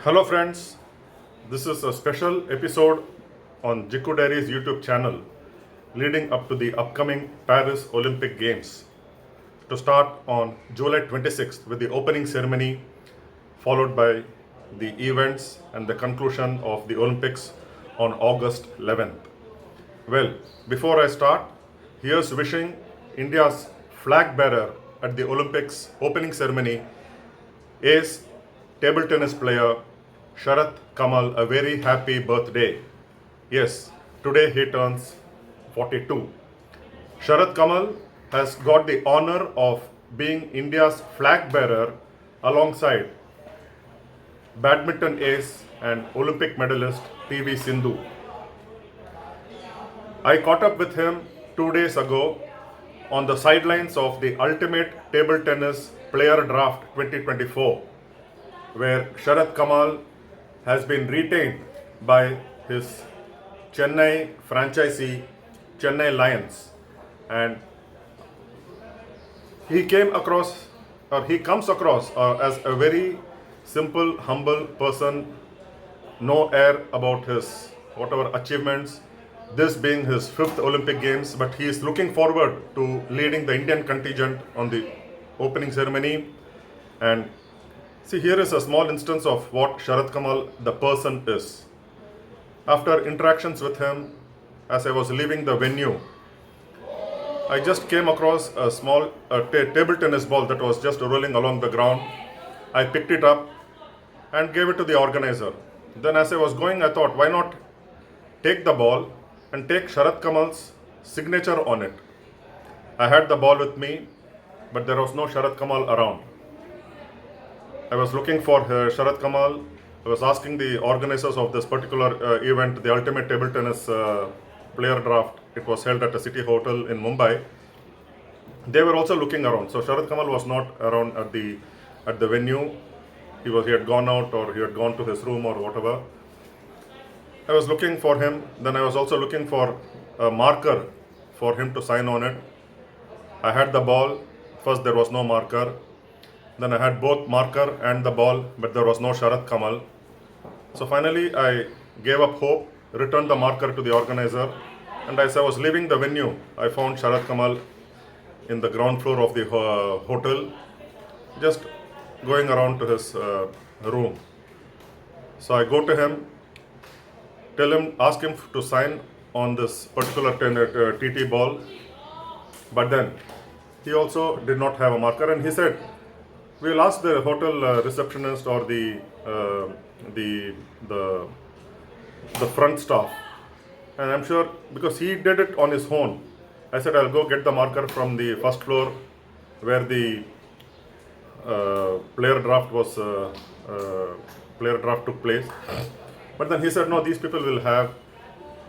Hello friends, this is a special episode on Gikku Diaries YouTube channel leading up to the upcoming Paris Olympic Games to start on July 26th with the opening ceremony followed by the events and the conclusion of the Olympics on August 11th. Well, before I start, here's wishing India's flag bearer at the Olympics opening ceremony is table tennis player Sharath Kamal a very happy birthday. Yes, today he turns 42. Sharath Kamal has got the honor of being India's flag bearer alongside badminton ace and Olympic medalist PV Sindhu. I caught up with him 2 days ago on the sidelines of the Ultimate Table Tennis Player Draft 2024, where Sharath Kamal has been retained by his Chennai franchisee, Chennai Lions, and he comes across as a very simple, humble person, no air about his whatever achievements, this being his 5th Olympic Games, but he is looking forward to leading the Indian contingent on the opening ceremony. And see, here is a small instance of what Sharath Kamal, the person, is. After interactions with him, as I was leaving the venue, I just came across a small table tennis ball that was just rolling along the ground. I picked it up and gave it to the organizer. Then as I was going, I thought, why not take the ball and take Sharath Kamal's signature on it. I had the ball with me, but there was no Sharath Kamal around. I was looking for Sharath Kamal. I was asking the organizers of this particular event, the Ultimate Table Tennis Player Draft. It was held at a city hotel in Mumbai. They were also looking around. So Sharath Kamal was not around at the venue. He had gone out, or he had gone to his room or whatever. I was looking for him. Then I was also looking for a marker for him to sign on it. I had the ball. First there was no marker. Then I had both marker and the ball, but there was no Sharath Kamal. So finally I gave up hope, returned the marker to the organizer, and as I was leaving the venue, I found Sharath Kamal in the ground floor of the hotel, just going around to his room. So I go to him, ask him to sign on this particular TT ball, but then he also did not have a marker, and he said, we will ask the hotel receptionist or the front staff. And I'm sure, because he did it on his own, I said I'll go get the marker from the first floor where the player draft took place. But then he said, no, these people will have.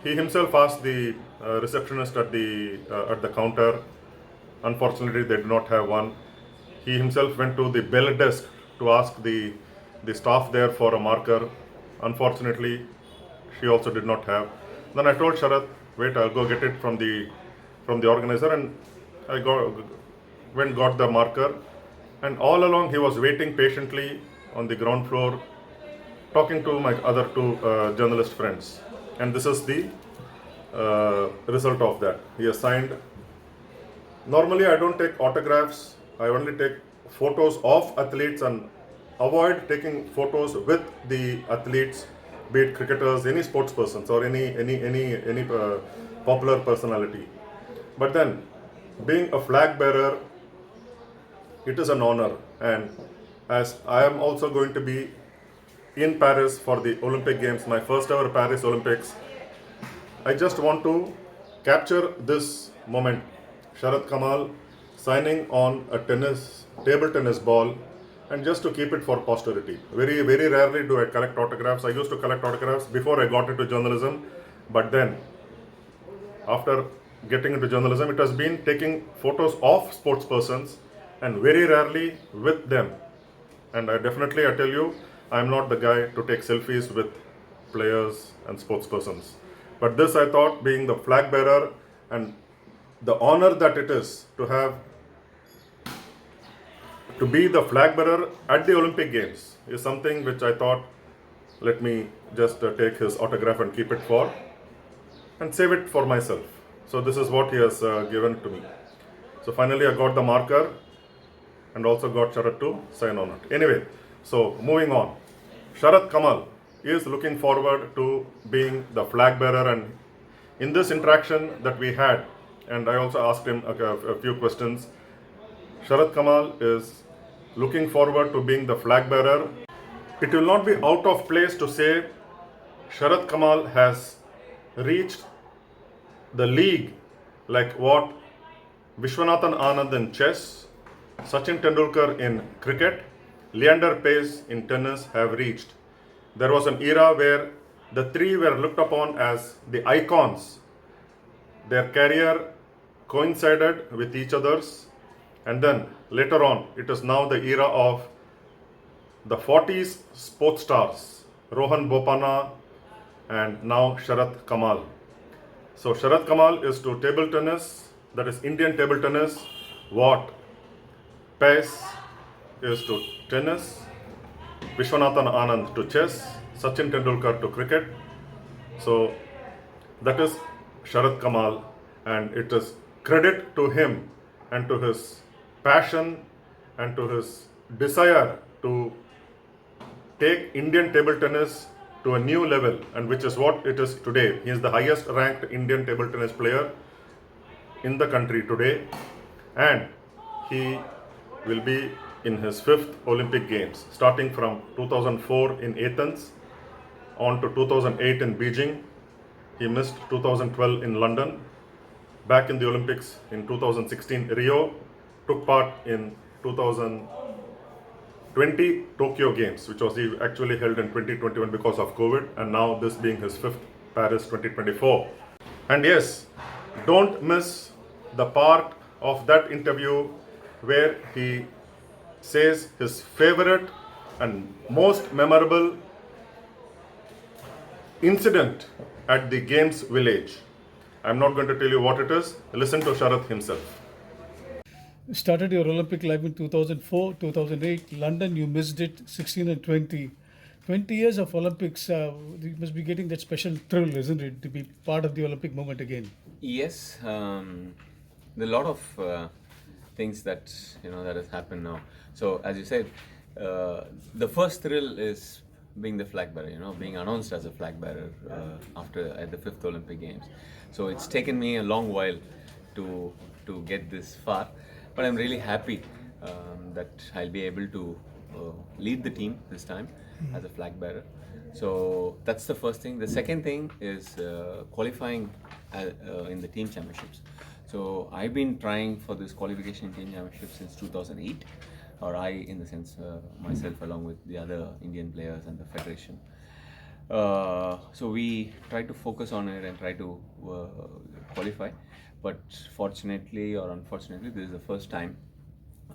He himself asked the receptionist at the counter. Unfortunately, they did not have one. He himself went to the bell desk to ask the staff there for a marker. Unfortunately, she also did not have. Then I told Sharath, wait, I'll go get it from the organizer, and I got the marker. And all along he was waiting patiently on the ground floor, talking to my other two journalist friends. And this is the result of that. He has signed. Normally I don't take autographs. I only take photos of athletes and avoid taking photos with the athletes, be it cricketers, any sports persons, or any popular personality. But then, being a flag bearer, it is an honor. And as I am also going to be in Paris for the Olympic Games, my first ever Paris Olympics, I just want to capture this moment. Sharath Kamal signing on a table tennis ball, and just to keep it for posterity. Very, very rarely do I collect autographs. I used to collect autographs before I got into journalism, but then after getting into journalism, it has been taking photos of sports persons and very rarely with them. And I tell you, I am not the guy to take selfies with players and sports persons. But this, I thought, being the flag bearer and the honor that it is to be the flag bearer at the Olympic Games, is something which I thought let me just take his autograph and keep it for and save it for myself. So this is what he has given to me. So finally I got the marker and also got Sharath to sign on it. Anyway, so moving on. Sharath Kamal is looking forward to being the flag bearer, and in this interaction that we had, and I also asked him a few questions, Sharath Kamal is looking forward to being the flag bearer. It will not be out of place to say Sharath Kamal has reached the league like what Vishwanathan Anand in chess, Sachin Tendulkar in cricket, Leander Paes in tennis have reached. There was an era where the three were looked upon as the icons. Their career coincided with each other's, and then later on, it is now the era of the 40s sports stars, Rohan Bopana and now Sharath Kamal. So Sharath Kamal is to table tennis, that is Indian table tennis, what Paes is to tennis, Vishwanathan Anand to chess, Sachin Tendulkar to cricket. So that is Sharath Kamal, and it is credit to him and to his passion and to his desire to take Indian table tennis to a new level, and which is what it is today. He is the highest ranked Indian table tennis player in the country today, and he will be in his 5th Olympic Games, starting from 2004 in Athens on to 2008 in Beijing. He missed 2012 in London, back in the Olympics in 2016 Rio, took part in 2020 Tokyo Games, which was actually held in 2021 because of COVID, and now this being his 5th Paris 2024. And yes, don't miss the part of that interview where he says his favorite and most memorable incident at the Games Village. I'm not going to tell you what it is. Listen to Sharath himself. Started your Olympic life in 2004, 2008, London, you missed it, 16 and 20. 20 years of Olympics, you must be getting that special thrill, isn't it, to be part of the Olympic moment again? Yes, there are a lot of things that that has happened now. So as you said, the first thrill is being the flag bearer. Being announced as a flag bearer after at the 5th Olympic Games. So it's taken me a long while to get this far, but I'm really happy that I'll be able to lead the team this time as a flag bearer. So that's the first thing. The second thing is qualifying in the team championships. So I've been trying for this qualification team championship since 2008, or I, in the sense, myself along with the other Indian players and the federation. So we try to focus on it and try to qualify. But fortunately or unfortunately, this is the first time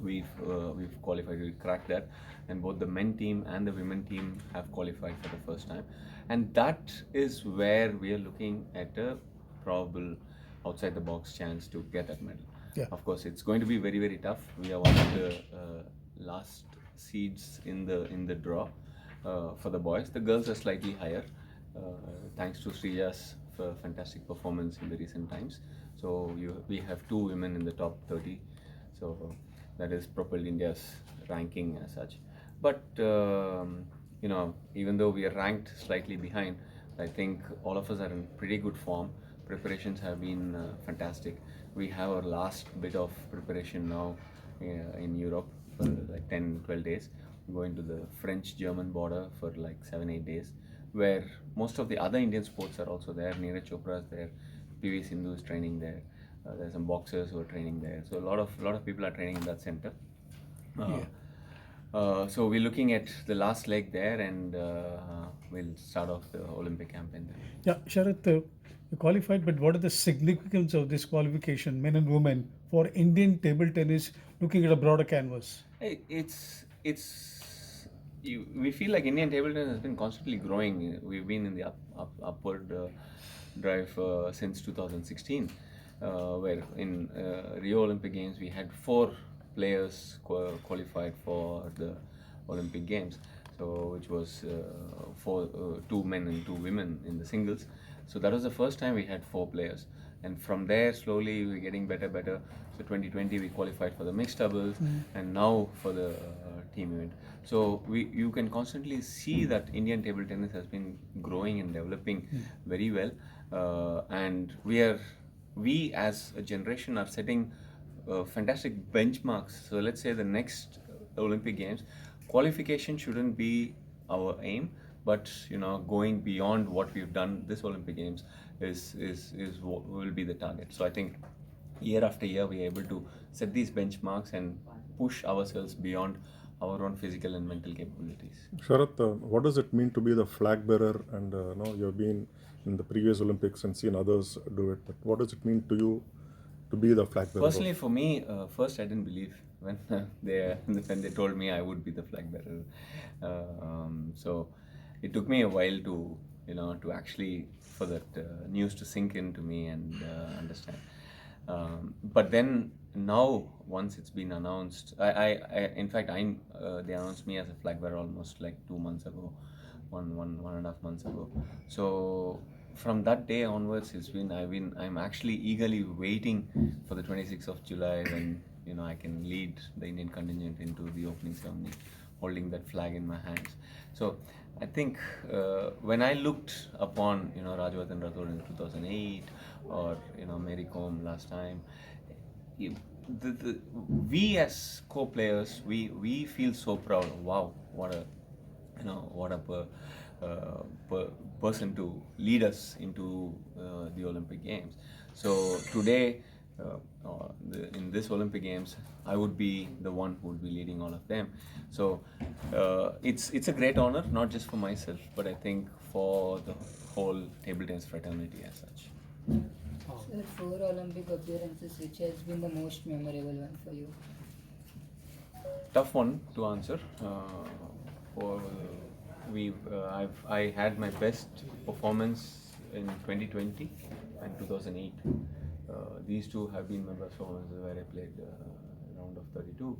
we've qualified. We cracked that, and both the men team and the women team have qualified for the first time, and that is where we are looking at a probable outside the box chance to get that medal. Yeah. Of course, it's going to be very, very tough. We are one of the last seeds in the draw for the boys. The girls are slightly higher, thanks to Srija's fantastic performance in the recent times. So we have 2 women in the top 30. So that has propelled India's ranking as such. But even though we are ranked slightly behind, I think all of us are in pretty good form. Preparations have been fantastic. We have our last bit of preparation now in Europe for like 10-12 days. We're going to the French-German border for like 7-8 days, where most of the other Indian sports are also there. Neeraj Chopra is there, PV Sindhu is training there. There's some boxers who are training there. So a lot of people are training in that center. So we're looking at the last leg there, and we'll start off the Olympic campaign there. Yeah, Sharath, you qualified, but what are the significance of this qualification, men and women, for Indian table tennis looking at a broader canvas? We feel like Indian table tennis has been constantly growing. We've been in the upward drive since 2016, where in Rio Olympic Games we had 4 players qualified for the Olympic Games. so which was for two men and two women in the singles. So that was the first time we had four players, and from there slowly we're getting better. So 2020 we qualified for the mixed doubles, and now for the team event. So you can constantly see that Indian table tennis has been growing and developing very well, and we as a generation are setting fantastic benchmarks. So let's say the next Olympic Games qualification shouldn't be our aim, but going beyond what we've done this Olympic Games is what will be the target. So I think year after year we are able to set these benchmarks and push ourselves beyond our own physical and mental capabilities. Sharath, what does it mean to be the flag bearer? And you've been in the previous Olympics and seen others do it. But what does it mean to you to be the flag bearer? Personally, for me, first I didn't believe when they told me I would be the flag bearer. So it took me a while to actually for that news to sink into me and understand. But then now, once it's been announced, in fact, they announced me as a flag bearer almost like 2 months ago, one and a half months ago. So from that day onwards, I'm actually eagerly waiting for the 26th of July when I can lead the Indian contingent into the opening ceremony, holding that flag in my hands. So I think when I looked upon Rajwardhan Rathod in 2008 or Mary Kom last time, we as co-players we feel so proud. Wow, what a person to lead us into the Olympic Games. So today, in this Olympic Games, I would be the one who would be leading all of them. So it's a great honor, not just for myself, but I think for the whole table tennis fraternity as such. Sir, 4 Olympic appearances, which has been the most memorable one for you? Tough one to answer. For I had my best performance in 2020 and 2008. These two have been my best performances where I played round of 32.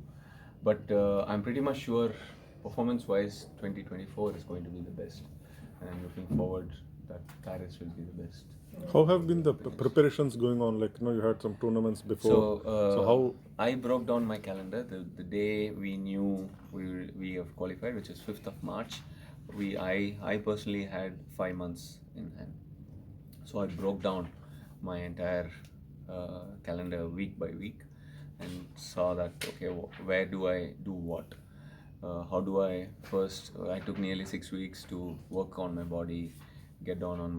But I'm pretty much sure performance-wise 2024 is going to be the best, and I'm looking forward that Paris will be the best. How have been the preparations going on? Like, you had some tournaments before. So How? I broke down my calendar the day we knew we have qualified, which is 5th of March. I personally had 5 months in hand, so I broke down my entire calendar week by week and saw that okay, where do I do what? How do I first? I took nearly 6 weeks to work on my body, get down on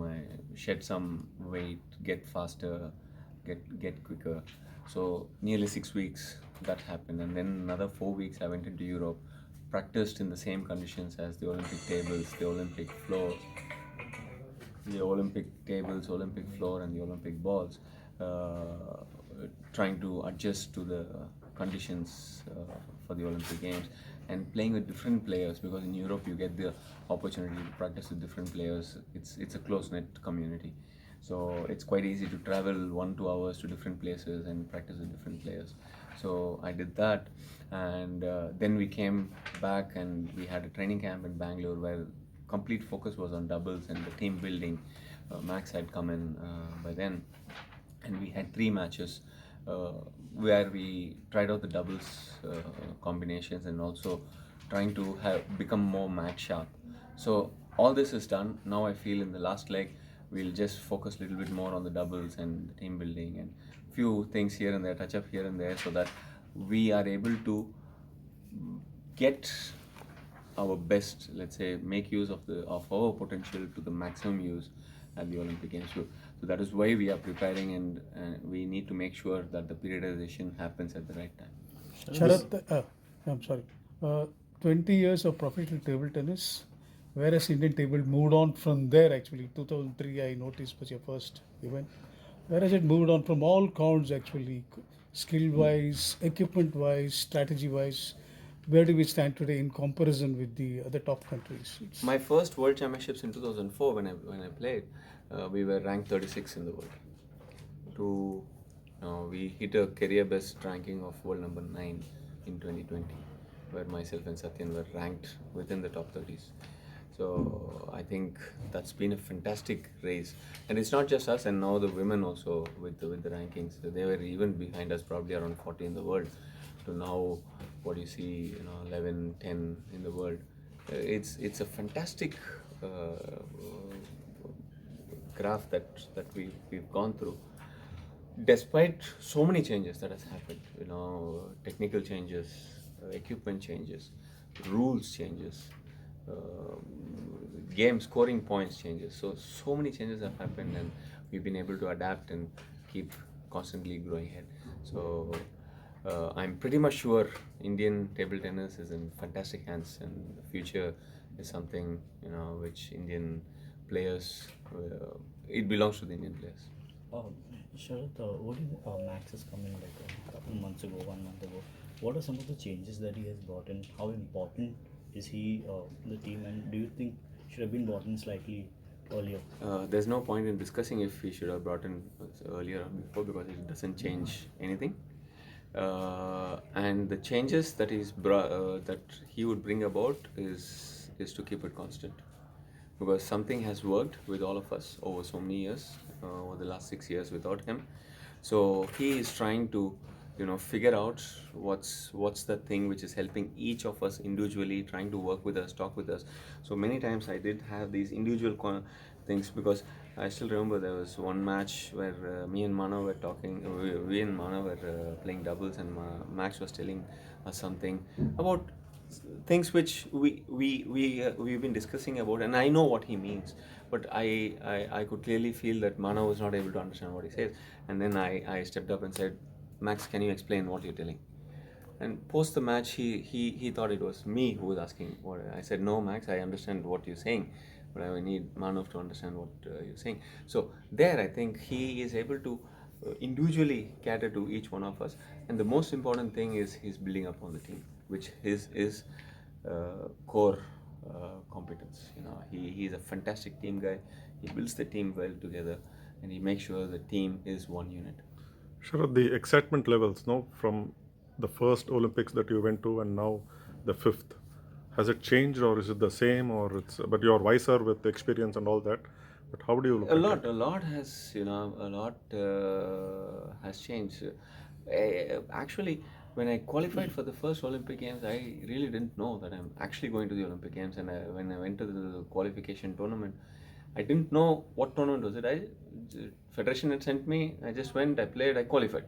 shed some weight, get faster, get quicker. So nearly 6 weeks that happened, and then another 4 weeks I went into Europe, practiced in the same conditions as the Olympic tables, the Olympic floor, Olympic floor, and the Olympic balls, trying to adjust to the conditions for the Olympic Games, and playing with different players, because in Europe you get the opportunity to practice with different players. It's a close-knit community, so it's quite easy to travel 1-2 hours to different places and practice with different players. So I did that, and then we came back and we had a training camp in Bangalore where complete focus was on doubles and the team building. Max had come in by then, and we had 3 matches where we tried out the doubles combinations and also trying to become more match sharp. So all this is done. Now I feel in the last leg we'll just focus a little bit more on the doubles and the team building and few things here and there, touch up here and there, so that we are able to get our best, let's say, make use of our potential to the maximum use at the Olympic Games. So that is why we are preparing, and we need to make sure that the periodization happens at the right time. Sharath, I'm sorry. 20 years of professional table tennis, whereas Indian table moved on from there actually. 2003 I noticed was your first event. Whereas it moved on from all counts actually, skill-wise, equipment-wise, strategy-wise. Where do we stand today in comparison with the other top countries? My first World Championships in 2004, when I played, we were ranked 36 in the world. We hit a career best ranking of world number 9 in 2020. where myself and Satyan were ranked within the top 30s. So I think that's been a fantastic race, and it's not just us. And now the women also with the rankings, they were even behind us, probably around 40 in the world. To now, what you see, 11, 10 in the world. It's a fantastic graph that we've gone through, despite so many changes that has happened, technical changes, equipment changes, rules changes, game scoring points changes. So many changes have happened, and we've been able to adapt and keep constantly growing ahead. So I'm pretty much sure Indian table tennis is in fantastic hands, and the future is something which Indian players, it belongs to the Indian players. Uh, Sharath, what is Max is coming like a couple months ago, 1 month ago? What are some of the changes that he has brought in? How important is he the team, and do you think should have been brought in slightly earlier? There's no point in discussing if he should have brought in earlier or before, because it doesn't change anything. And the changes that that he would bring about is to keep it constant, because something has worked with all of us over so many years, over the last 6 years without him. So he is trying to figure out what's the thing which is helping each of us individually, trying to work with us, talk with us. So many times I did have these individual things, because I still remember there was one match where me and Manav were talking, we and Manav were playing doubles, and Max was telling us something about things which we've been discussing about, and I know what he means, but I could clearly feel that Mana was not able to understand what he says. And then I stepped up and said, Max, can you explain what you're telling? And post the match, he thought it was me who was asking what. I said, no, Max, I understand what you're saying, but I need Manav to understand what you're saying. So there, I think he is able to individually cater to each one of us. And the most important thing is he's building up on the team, which is core competence. He's a fantastic team guy. He builds the team well together, and he makes sure the team is one unit. Sure, the excitement levels, no, from the first Olympics that you went to and now the fifth, has it changed, or is it the same, or it's? But you're wiser with experience and all that. But how do you look at it? A lot has changed. Actually, when I qualified for the first Olympic Games, I really didn't know that I'm actually going to the Olympic Games. And when I went to the qualification tournament, I didn't know what tournament was it. The federation had sent me. I just went. I played. I qualified.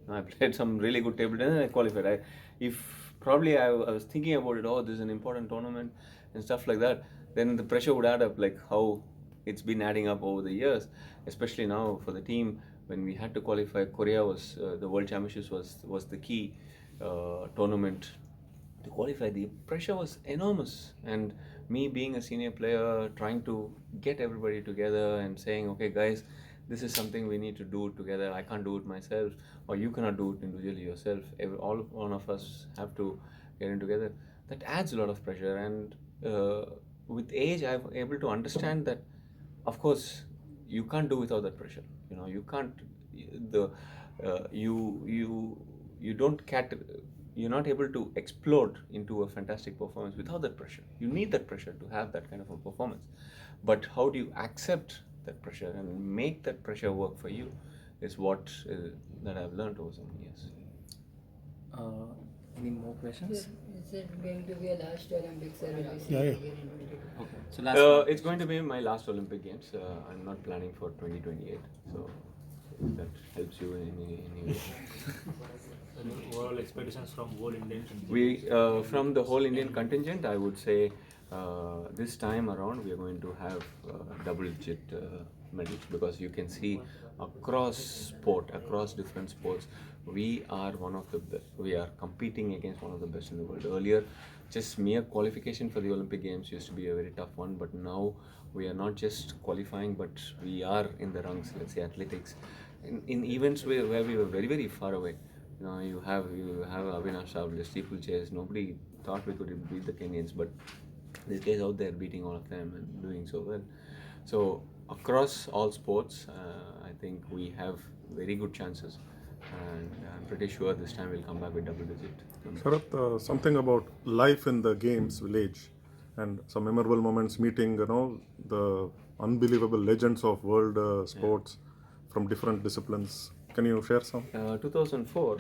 I played some really good table tennis, and I qualified. If probably I was thinking about it, oh, this is an important tournament and stuff like that, then the pressure would add up, like how it's been adding up over the years, especially now for the team. When we had to qualify, Korea was the World Championships was the key tournament to qualify. The pressure was enormous, and me being a senior player, trying to get everybody together and saying, okay guys, this is something we need to do together. I can't do it myself, or you cannot do it individually yourself. All one of us have to get in together. That adds a lot of pressure, and with age I'm able to understand that, of course, you can't do without that pressure. You can't the you don't you're not able to explode into a fantastic performance without that pressure. You need that pressure to have that kind of a performance. But how do you accept that pressure and make that pressure work for you is what that I've learned over so many years. Any more questions? Is it going to be a last Olympics, or will we see Yeah, it yeah. again in 2022? Okay. So last one. It's going to be my last Olympic Games. I'm not planning for 2028. So if that helps you in any way. Overall expectations from whole Indian contingent? We from the whole Indian contingent, I would say this time around we are going to have double-digit medals, because you can see across different sports, we are one of the best. We are competing against one of the best in the world. Earlier, just mere qualification for the Olympic Games used to be a very tough one, but now we are not just qualifying, but we are in the ranks. Let's say athletics, in events where we were very very far away. You have Avinash Savli, steeplechase. Nobody thought we could beat the Kenyans, but these guys out there beating all of them and doing so well. So across all sports, I think we have very good chances, and I'm pretty sure this time we'll come back with double digit numbers. Sharath, something about life in the games village and some memorable moments meeting, the unbelievable legends of world sports from different disciplines. Can you share some? 2004,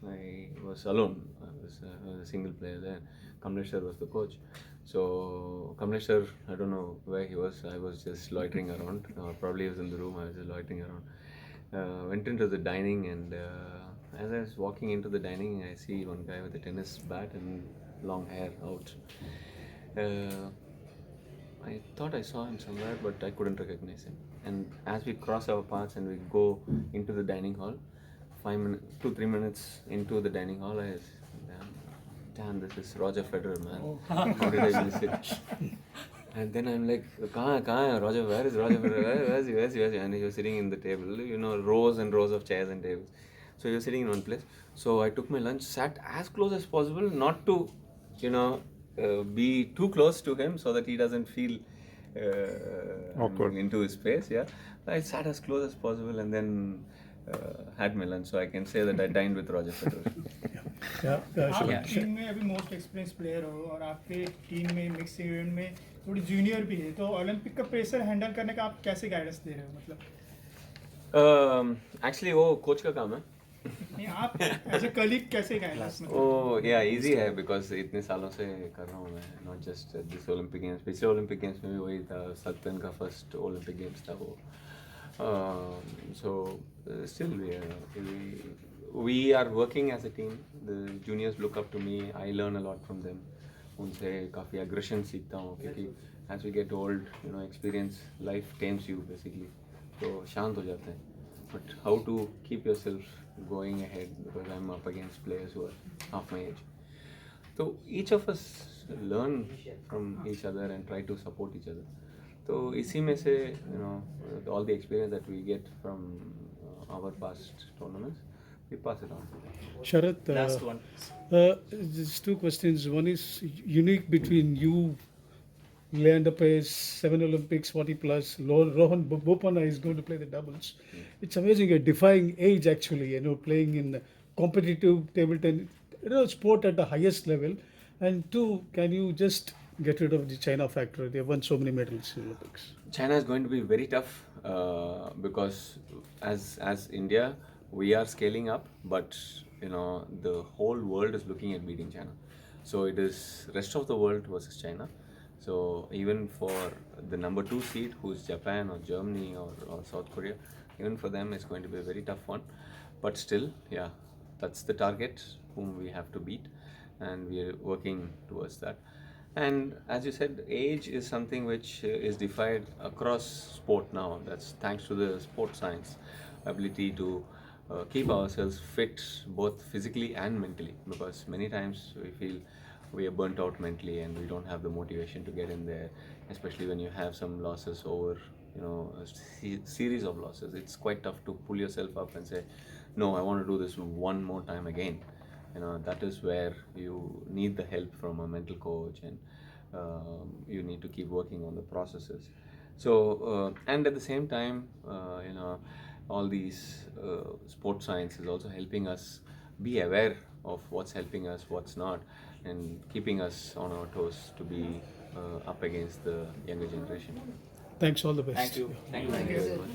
I was alone. I was a single player there. Kamleshwar was the coach. So Kamleshwar, I don't know where he was. I was just loitering around. Probably he was in the room. I was just loitering around. Went into the dining, and as I was walking into the dining, I see one guy with a tennis bat and long hair out. I thought I saw him somewhere, but I couldn't recognize him. And as we cross our paths and we go into the dining hall, 2-3 minutes into the dining hall, I was, damn, this is Roger Federer, man. How did I miss it? And then I'm like, kahan hai Roger? Where is Roger Federer? Where is he? Where is he? Where is he? And he was sitting in the table, rows and rows of chairs and tables. So he was sitting in one place. So I took my lunch, sat as close as possible, not to, be too close to him so that he doesn't feel Awkward. into his space. Yeah, I sat as close as possible and then had my lunch. So I can say that I dined with Roger Federer. आप team में अभी most experience player हो और आपके team में mix event में थोड़ी junior भी है, तो ओलंपिक का प्रेशर हैंडल करने का आप कैसे गाइडेंस दे रहे हो? मतलब एक्चुअली वो कोच का काम है. नहीं, आप एज ए कलीग कैसे गाइडेंस? या इजी है बिकॉज इतने सालों से कर रहा हूँ मैं, not just this Olympic games. पिछले ओलंपिक गेम्स में भी वही था, सत्यन का फर्स्ट ओलंपिक गेम्स था वो. So still we are working as a team. The juniors look up to me, I learn a lot from them. उनसे काफ़ी एग्रेशन सीखता हूँ क्योंकि as we get old, experience life tames you basically. तो शांत हो जाते हैं. But how to keep yourself going ahead, because I'm up against players who are half my age. So each of us learn from each other and try to support each other. So इसी में से all the experience that we get from our past tournaments, we pass it on. Sharath, Last one. just two questions. One is unique between you, Leander Paes, 7 Olympics, 40 plus. Rohan Bopana is going to play the doubles. It's amazing. You're defying age, actually. Playing in competitive table tennis, sport at the highest level. And two, can you just get rid of the China factor? They've won so many medals in Olympics. China is going to be very tough because as India, we are scaling up, but the whole world is looking at beating China. So it is rest of the world versus China. So even for the number 2 seed, who's Japan or Germany or South Korea, even for them it's going to be a very tough one. But still, yeah, that's the target whom we have to beat, and we are working towards that. And as you said, age is something which is defied across sport now. That's thanks to the sport science ability to keep ourselves fit both physically and mentally, because many times we feel we are burnt out mentally and we don't have the motivation to get in there, especially when you have some losses over a series of losses. It's quite tough to pull yourself up and say, no, I want to do this one more time again. That is where you need the help from a mental coach, and you need to keep working on the processes. So and at the same time, all these sport science is also helping us be aware of what's helping us, what's not, and keeping us on our toes to be up against the younger generation. Thanks, all the best. Thank you. Thank you very much.